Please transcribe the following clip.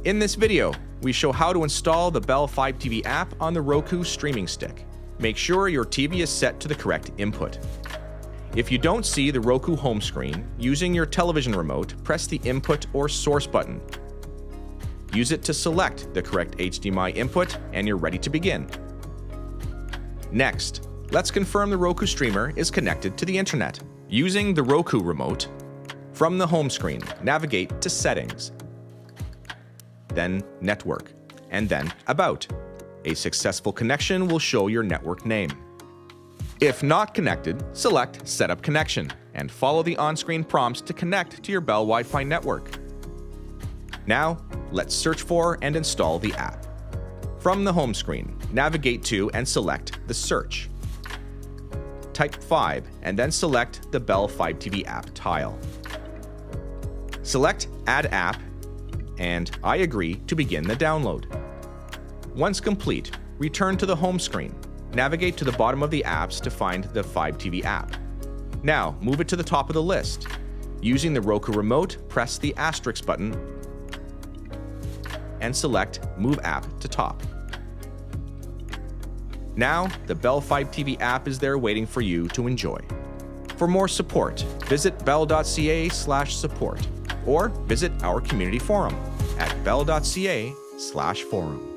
In this video, we show how to install the Bell Fibe TV app on the Roku streaming stick. Make sure your TV is set to the correct input. If you don't see the Roku home screen, using your television remote, press the Input or Source button. Use it to select the correct HDMI input, and you're ready to begin. Next, let's confirm the Roku streamer is connected to the internet. Using the Roku remote, from the home screen, navigate to Settings, then Network, and then About. A successful connection will show your network name. If not connected, select Setup Connection and follow the on-screen prompts to connect to your Bell Wi-Fi network. Now, let's search for and install the app. From the home screen, navigate to and select the Search. Type Fibe and then select the Bell Fibe TV app tile. Select Add App and I agree to begin the download. Once complete, return to the home screen. Navigate to the bottom of the apps to find the Fibe TV app. Now, move it to the top of the list. Using the Roku remote, press the asterisk button and select Move App to Top. Now, the Bell Fibe TV app is there waiting for you to enjoy. For more support, visit bell.ca/support or visit our community forum at bell.ca/forum.